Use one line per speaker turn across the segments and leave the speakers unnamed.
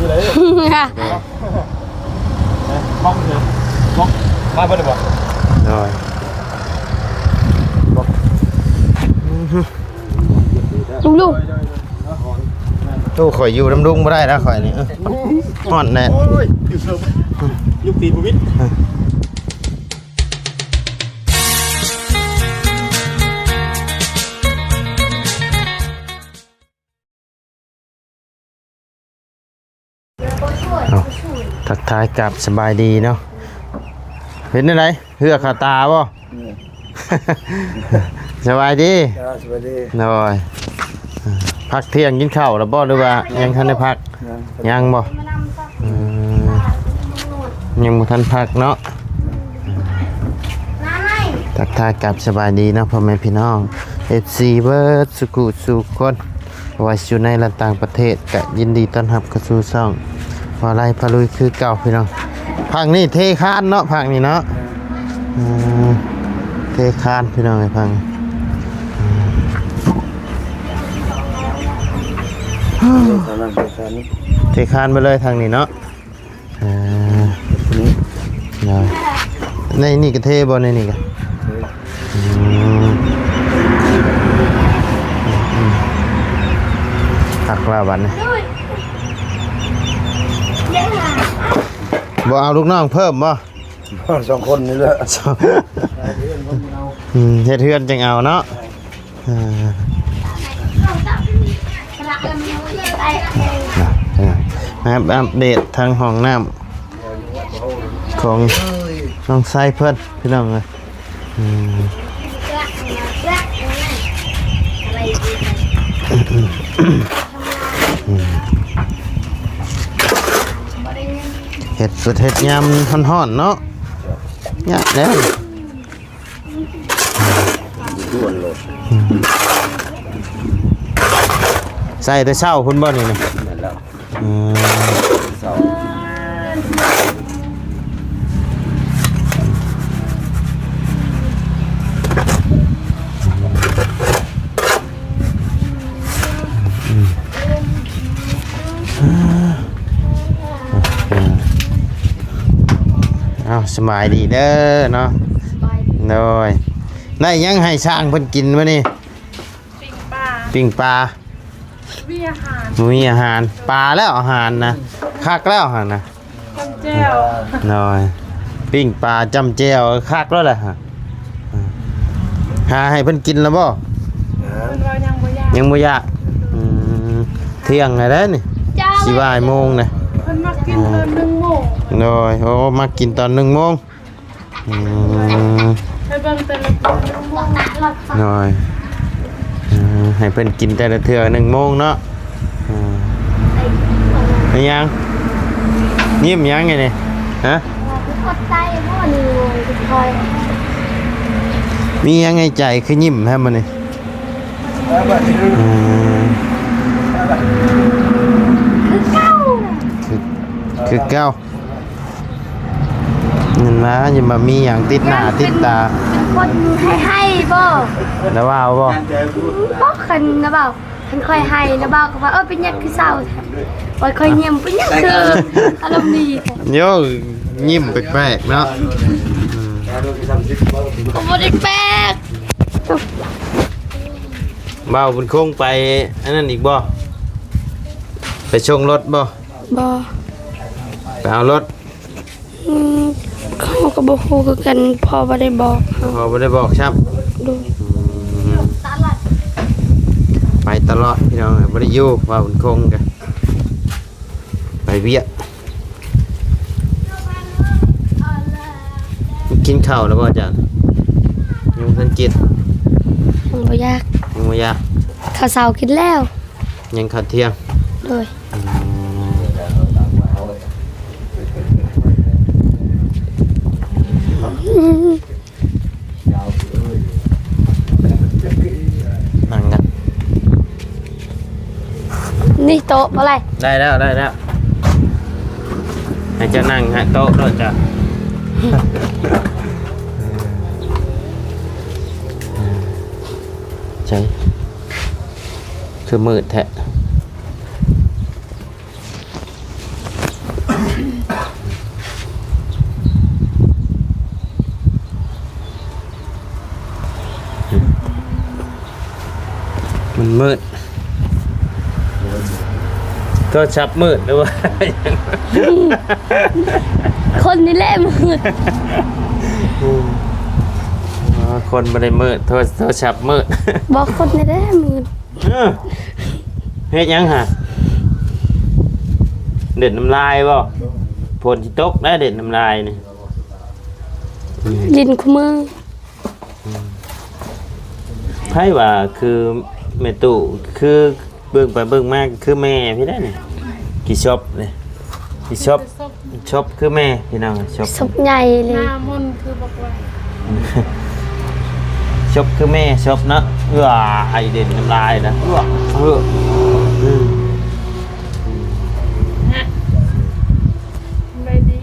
อยู่เลยมองเลยมองมาเพิ่นบ่ได้
ลูก
ตู้ข่อยอยู่น้ำดุงบ่ได้แล้วข่อยนี่ฮ้อนแน่
ยุคตีบุวิท
ทักทายกับสบายดีเนาะเห็นอะไรเหือกขาตาบ่สบายดี
สบายดี
หน่อยพักเที่ยงกินข้าวแล้วบ่หรือว่ายังทันได้พักยังบ่ยังบ่ทันพักเนาะทักทายกับสบายดีเนาะพ่อแม่พี่น้อง FC เบิร์ดสุขุสุขคนว่าอยู่ในและต่างประเทศก็ยินดีต้อนรับเข้าสู่ช่องพอไล่พาลุยคือเก่าพี่น้องภาคนี้เทคานเนาะภาคนี้เนาะเทคานพี่น้องไอ้พังเทคานไปเลยทางนี้เนาะในนี่ก็เทบ่ในนี่ก็หักลาบันนะบ่เอาลูกน้องเพิ่มบ่
2คนนี่แหละ
เฮ็ดเฮือนจังเอาเนาะอัปเดตทางห้องน้ำของน้องไซเพิ่นพี่น้องเลยเห็ดสุดเห็ดยำห่อนๆเนาะเนี่ยแล้วใส่แต่เช้าคุณบ่นี่นะสบายดีเด้อเนาะโดยได้ยังให้ช่างเพิ่นกินวะนี่ปิ้งปลามีอาหารปลาแล้วอาหารนะคักแล้วอาหารนะ
จำเจียว
โดยปิ้งปลาจำเจียวคักแล้วแหละฮะหาให้เพิ่นกินแล้วบ่ยังบ่อยากเที่ยงไงแล้วนี่สิบ่ายโมงนะ
เพิ่นมากินตอน1 โมง
โดยโอ้มากินตอน1 โมง
ให้เบิ่งแต่ละ
หน่อยให้เพิ่นกินแต่ละเทื่อ1 โมงเนาะเป็นยังยิ้มยังไงนี่ฮะมียังไงใจคือยิ้มให้มันนี่คือเก้าเงินมาอย่ามามีอย่างติดหน้าติดตา
คนให้บ่
แล้วว่าบ่
บ่คันนะบ่คันค่อยให้นะบ่ก็ว่าเป็นหยังคือเศร้าบ่ค่อยยิ้มเป็นหยังคืออารมณ์ดี
โยยิ้มแปลกๆเนาะ
บ่ได้แปลก
บ่าวบุญคงไปอันนั้นอีกบ่ไปชงรถบ่ไปเอารถ
เขาก็บอกฮู้คือกันพอบ่ได้บอก
พอบ่ได้บอกครับไปตลอดพี่น้องบ่ได้อยู่ว่าบุญคงกันไปเวียกินข้าวแล้วบ่อาจารย์ยังทันกิน
ยังบ่อยากข้าวเช้ากินแล้ว
ยังข้าวเที่ยง
เลย
นั่งกัน
นี่โต๊ะอะไร
ได้แล้วให้จะนั่งให้โต๊ะด้วยจ้ะใช่คือมืดแท้ มืดโทรศัพท์มืดหรือว่า
คนนี่แหละมืด
คนบ่ได้มืดโทรศัพท์มืด
บอกคนนี่แหละมืด
เฮ็ดหยังฮะเด็ดน้ำลายบ่ฝนสิตกได้เด็ดน้ำลายนี่
ลินคุมือ
ไผว่าคือแม่ตู่คือเบิ่งไปเบิ่งมาคือแม่พี่ได้นี่กี่ชอบนี่กี่ชอบคือแม่พี่น้องชอบ
ศพใหญ่เลย
หน้ามนต์คือบอกว่า
ชอบคือแม่ชอบเนาะไอเด่นน้ำลายนะอืม
ไม่ดี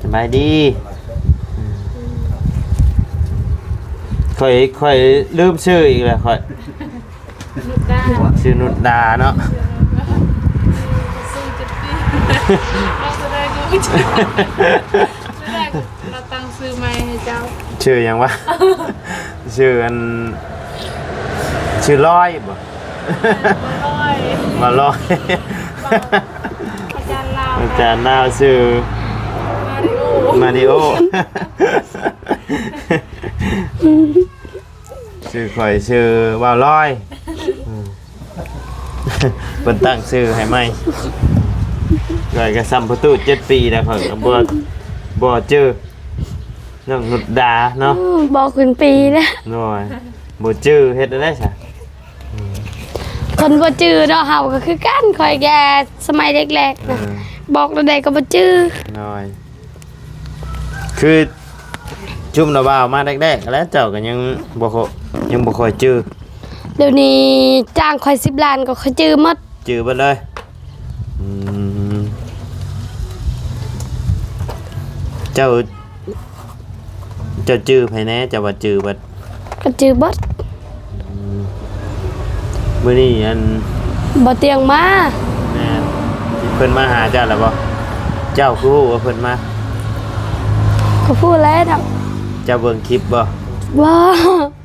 สบายดีค่อยลืมชื่ออีกแล้วค่อย
นุดดา
ชื่อนุชดาเนาะ
สู้จุดตีเราจะได้ก็ไม่ใช่ไม่ได้เราตั้งซื้อใหม่ให้เจ้า
ชื่อยังวะ ชื่ออันชื่อร้อยบ่
ร้อย
มาร้อย
อาจารย์ลาว
อาจารย์น่าชื่อ
มาริโอ
มาริโอ ชื่อข่อยชื่อว่าวร้อยเป็นตั้งชื่อให้ไหมข่อยก็ซ้ำประตู7 ปีแล้วข่อยก็บ่เจอน้องนุชดาเนาะ
บอกคุณปีนะ
หน่อยบ่จื้อเฮ็ดได้ซะ
คนบ่จื้อเนาะเฮาก็คือกันคอยแกสมัยเด็กๆนะบอกแล้วใดก็บ่จื้อ
หน่อยคือจุ่มระบ่าวมาแรกๆแล้วเจ้าก็ยังบ่ค่อยจื้อ
เดี๋ยวนี้จ้างคอย10 ล้านก็คอยจื้อหมด
จื้อเบิดเลยมเจ้าจื้อไผแน่เจ้าว่าจื้อเบิด
ก็จื้อเบิด
มื้อนี้อัน
บ่เตียงมา
แม่นเพิ่นมาหาเจ้าแล้วบ่เจ้าคือฮู้ว่าเพิ่นมา
ก็พูดแล้วนะ
เจ้าเบิ่งคลิปบ่
ว่า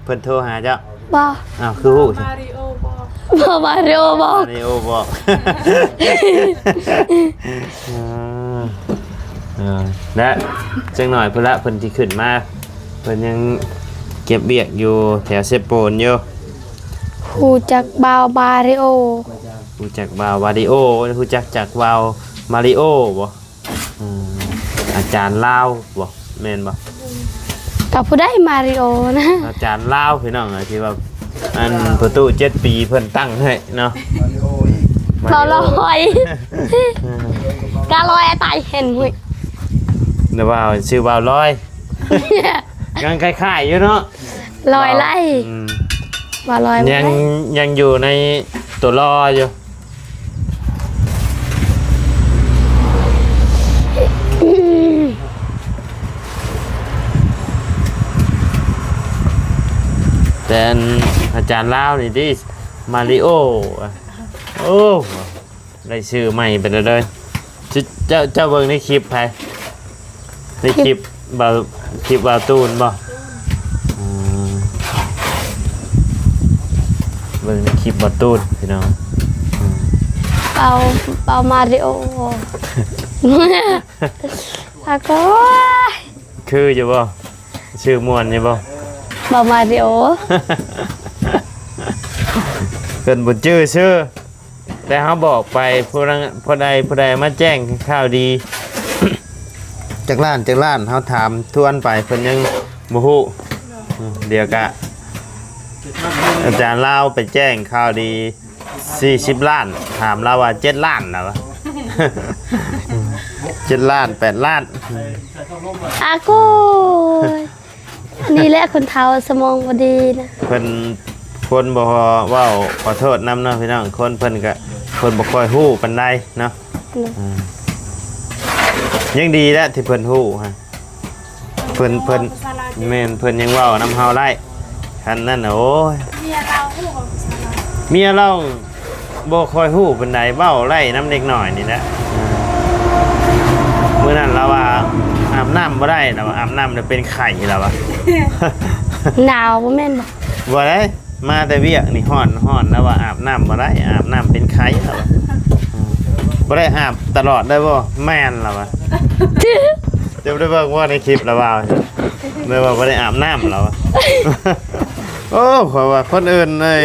เพิ่นโทรหาเจ้า
ว่า
อ้าวคือฮู้สิ
มาริโอบอก
บ่มาเร็วบอก
มาริโอบอกและจังหน่อยเพิ่นละเพิ่นที่ขึ้นมาเพิ่นยังเก็บเบียกอยู่แถวเซโปนอยู่
ฮู้จักบ่าวมาริโอ
รู้จักบาววาริโอรู้จักจากวาวมาริโอบ่อืมอาจารย์ลาวบ่แม่นบ่
กับผู้ได้มาริโอนะ
อาจารย์ลาวพี่น้องที่ว่าอันประตู7 ปีเพิ่นตั้งให้เนาะ
เราลอยกาลอยตายเห็นหุ้ย
เดี๋ยวว่าชื่อวาวลอยยังคล้ายๆอยู่เนาะ
ลอยไล่
อืม
ว่าลอย
ยังอยู่ในตัวรออยู่แต่อาจารย์ลาวนี่ดิมาริโอโอ้ได้ชื่อใหม่ไปเลยเจ้าเบิ่งในคลิปไผในคลิปบ่าวตูนบ่อืมเบิ่งในคลิปบ่าวตูนพี่น้อง
เปามาริโอแล้วก็
คืออยู่บ่ชื่อม่วนอยู่บ่
เปามาริโอ
เกินบ่ชื่อแต่เขาบอกไปผู้ใดมาแจ้งข่าวดี จากล้านเขาถามทวนไปเพิ่นยังบ่ฮู้เดี๋ยวกะอาจารย์ลาวไปแจ้งข่าวดี40 ล้านถามเราว่า7 ล้านนะวะ 7 ล้าน8 ล้าน
อากูนี่แหละคนเฒ่าสมองบ่ดีนะ
เพิ่นคนบ่เว้าขอโทษนำเนาะพี่น้องคนเพิ่นก็คนบ่ค่อยฮู้ปานใดเนาะยังดีแล้วที่เพิ่นฮู้ฮะเพิ่นแม่นเพิ่นยังเว้านำเฮาได้คันนั้นน่ะโอ้ย
เมียเราพูดกับภาษาลาว
เมียเราบ่ค่อยฮู้ปานใดเว้าไล่น้ำเด็กน้อยนี่แหละมื้อนั้นเราว่าอาบน้ำบ่ได้เราว่าอาบน้ำแล้วเป็นไข้แล้วว่ะ
หนาวบ่แม่นบ่
บ่ได้ มาแต่เวียกนี่ฮ้อนแล้วว่าอาบน้ำบ่ได้อาบน้ำเป็นไข้แล้วบ่ได้อาบตลอดได้บ่แม่นแล้ววะเดี๋ยวได้เบิ่งว่าในคลิปแล้วว่าได้ว่าบ่ได้อาบน้ำแล้ววะโอ้ขอยว่าคนอื่นเลย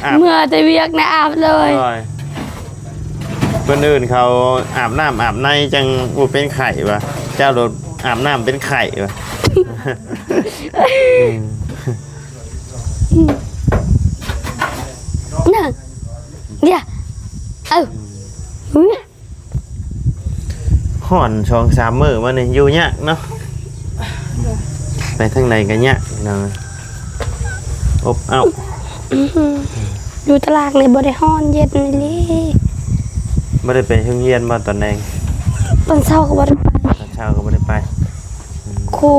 อาบ
เมื่อแต่เวียกนะอาบเลย
คนอื่นเขาอาบน้ำอาบในจังอูเป็นไข่วะเจ้าโดนอาบน้ำเป็นไข่วะ
น่ะเดี๋ยวอุ๊ย
ห่อนช่อง3 มื้อมานี่อยู่ยากเนาะไปทางไหนกันยากเนาะอบเอ้า
อยู่ตลาดในบ่ได้ฮ้อนเย็นเลย
บ่ได้ไปโรงเรียนบ่ตอนแดง
ตอนเช้าก็บ่ได้ไป
ตอนเช้าก็บ่ได้ไป
ครู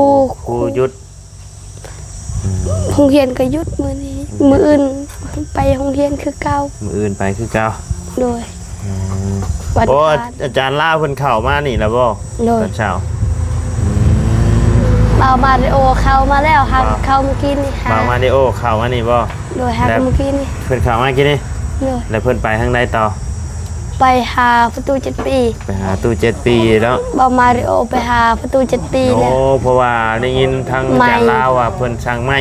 ครูหยุด
โรงเรียนก็หยุดมื้อนี้มื้ออื่นไปโรงเรียนคือเก่า
มื้ออื่นไปคือเก่า
โดยวัน
โอ้
พฤหัส
อาจารย์ล่าเพิ่นเข้ามานี่แล้วบ่
โด
ต
ย
อนเช้า
เอามาริโอเข้ามาแล้วครับเข้าเมื่อกี้นี่
บางมาริโอเข้ามานี่บ่
โดยหาเมื่อกี้นี่
เพิ่นเข้ามากี่นี่
โดย
แล้วเพิ่นไปทางใดต่อ
ไปหาประตู7 ปี
ไปหาตู้7 ปีแล้ว
บอมาริโอไปหาประตู7 ปี
โอ้
แล้ว
เพราะว่าได้ยินทางอาจารย์ลาวว่าเพิ่นสั่งไม้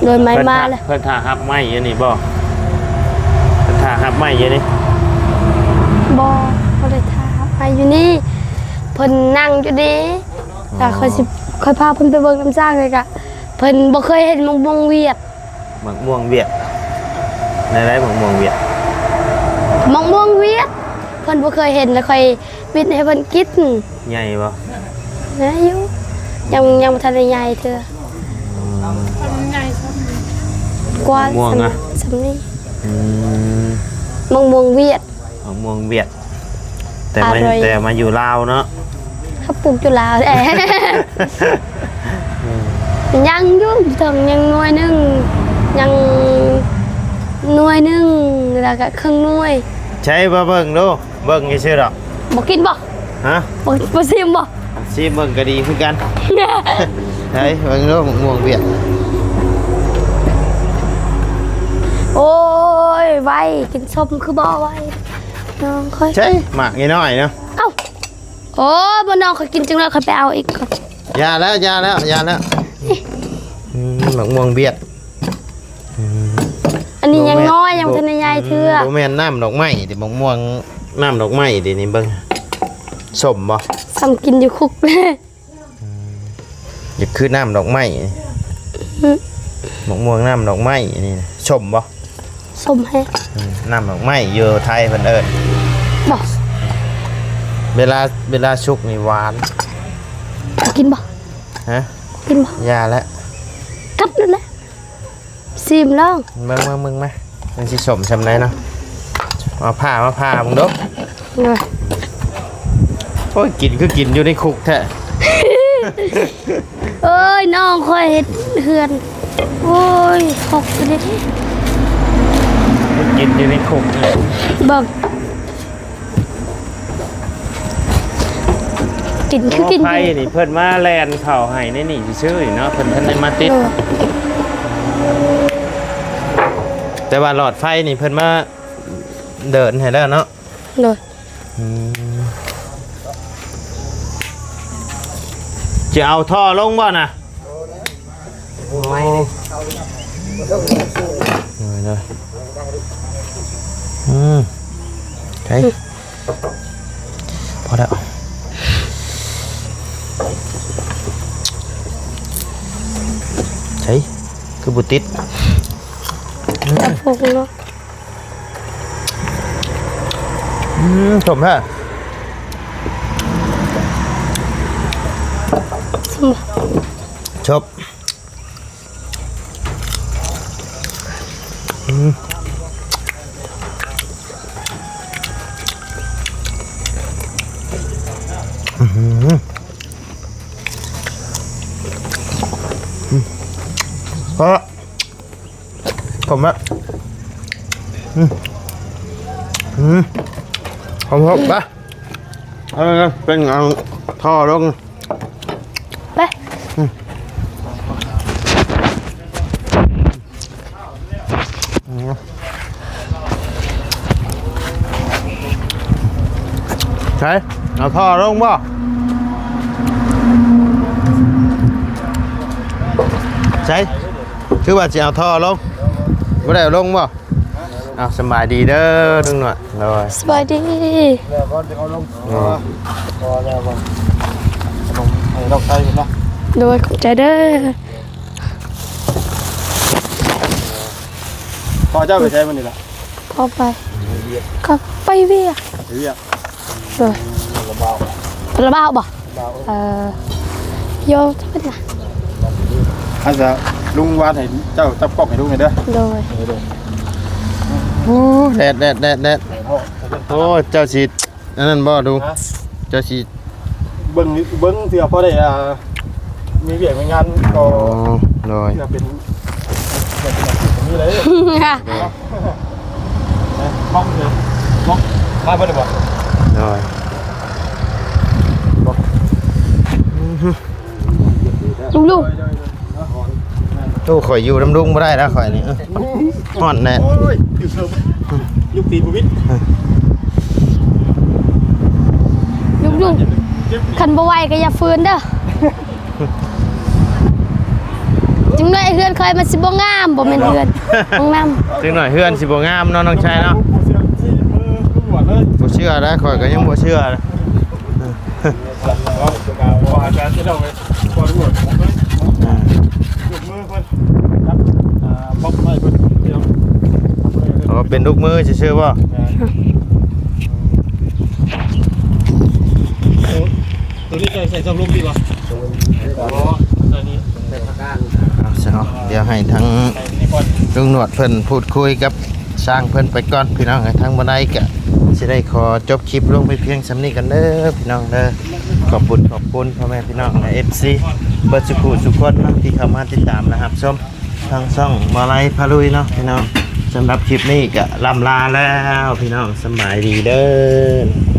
โดยไม่มาเลย
เพิ่นท่าฮับไม้อยู่นี่บ่เพิ่นท่าฮับไม้อยู่นี่
บอเขาเลยถามไปอยู่นี่เพิ่นนั่งอยู่ดีแต่ค่อยพาเพิ่นไปเบิ่งน้ำจ้างเลยกะเพิ่นบ่เคยเห็นมงเวียด
หมักม่วงเวียดได้หมักม่วงเวียด
มงเวียดเพิ่นบ่เคยเห็นแล้วค่อยวิทย์ให้เพิ่นกิน
ใหญ่บ่
นะอยู่ยังบ่ทันได้ใหญ่เธอ
มันใหญ่ซ้ำ
กว่าสำนี้
อืม
มงเวียด
หมักม่วงเวียด แต่
อร่อย
มาอยู่ลาวเนาะ
เขาปลูกอยู่ลาวแหละ ยังอยู่ถึงยังหน่วยหนึงยังหน่วยหนึงแล้วก็ครึ่งหน่วย
ใช้บ่เบิ่งดูเบิ่งซื่อๆดอก
บ่กินบ่
ฮะ
บ่ซิมบ่
สิเบิ่งก็ดีคือกันใช้เบิ่งดูหมักม่วงเวียด
โอ้ยไวกินส้มคือบ่ไวน้องค่อย
ใช่หมากน้อยๆเนาะ
เอ้าโอ้บ่น้องค่อยกินจังเลยค่อยไปเอาอีกก่อน
ยาแล้วหมักม่วงเวียด
อันนี้ยังน้อยยังบ่ทันได้ใหญ่เทื่อ
โบแมนน้ำดอกไม้ดิมะม่วงน้ำดอกไม้ดินี่เบิ้งสมบ่
ซ้ำกินอยู่คุกเลย
อย่าคือน้ำดอกไม้มะม่วงน้ำดอกไม้นี่สมบ่
ส้มให้
น้ำดอกไม้อยู่ไทยเพิ่นเอิ้น
บ่
เวลาชุกนี่หวาน
กินบ่
ฮะ
กินบ่
ยาแล้ว
กัดนั่นแหละซิมลอง
เบิ่งมามันสิสมซำไหนเนาะมาผ่ามึงดู
เลย
โอ้ยกินคือกินอยู่ในคุกแท้
เอ้ยน้องค่อยเฮ็ดเฮือนโอ้ยหกสิเด้
กินอยู่ในคุกเนี่ย
เบิ่งกินคือกิน
ไผนี่เพิ่นมาแล่นเข้าให้ในนี่ซื่อๆเนาะเพิ่นทันได้มาติด แต่ว่าหลอดไฟนี่เพิ่นมาเดินให้แล้วเนาะ
เลย
จะเอาท่อลงบ่น่ะโอ้ยเลยใช่พอแล้วใช่คือบุติด
แต่พวกเนาะ
ชมฮะ
สม
ชบพอผมอะผมหกปะเป็นเงาท่อลง
ไป
ใช่เอาท่อลงบ่ใช่คือว่าจะเอาท่อลงบ่ได้เอาลงบ่เอาสบายดีเด้อลุงหนวดเลย
สบายดี
แล้วก็จะเอาลงพอแล้วบ่ลงให้เราใช้เนาะ
โดยขอบใจเด้อ
พอเจ้าไปใช้มันนี่ล่ะ
พอไปก็ไปเวีย
เรียก
โดย
ระเบา
พลบ้าบ่
เบา
โยทำไมล่ะ
อาจจะลุงวาดให้เจ้าจับกล้องให้ดูหน่อยเด้อ
โดย
โอ้แดดโอ้เจ้าสิอันนั้นบ่ดูเจ้าสิ
เบิ่งเถื่อพอได้มีเวียกมีงานก็
อ๋อเลย
เถื่อเป็นแบบนี้เลยห้องเลยห้องมาบ่ได้บ่
เลย
ลุง
ตู้ข่อยอยู่น้ำลุงบ่ได้แล้วข่อยนี่ฮ้อนแน่
โอ้ยถือเสริมลูกตีนบุวิท
ลุงคันบ่ไหวก็อย่าฟื้นเด้อจังได๋เฮือนคอยมันสิบ่งามบ่แม่นเฮือนห้องน้ำ
จังหน่อยเฮือนสิบ่งามเนาะน้องชายเนาะ
เสื้อที่มือลูกหัวเลย
บ่เชื่อนะข่อยก็ยังบ่เชื่อนะ
ว่าอาจารย์จะเล่าไว้พอรู้หมดเลยยกมือเพิ่นครับบล็อกไว้เพิ่นเดี๋ยว
อ๋อเป็นลูกมือซื่อๆบ่
ตัวนี้ใส่สำลุมดีป่ะอ๋อตัวนี้ใส่ผักกาด
เอาซะเนาะเดี๋ยวให้ทั้ง
ใส่นี่ก่อน
ลุงหนวดเพิ่นพูดคุยกับสร้างเพิ่นไปก่อนพี่น้องทั้งบ่ได้ก็สิได้ขอจบคลิปลงไปเพียงสำนี้กันเด้อพี่น้องเด้อขอบคุณพ่อแม่พี่น้องใน FC เบิดสุขุสุขคนเนาะที่เข้ามาติดตามนะครับชมทางช่องมาลัยพาลุยเนาะพี่น้องสำหรับคลิปนี้ก็ลำลาแล้วพี่น้องสำบายดีเด้อ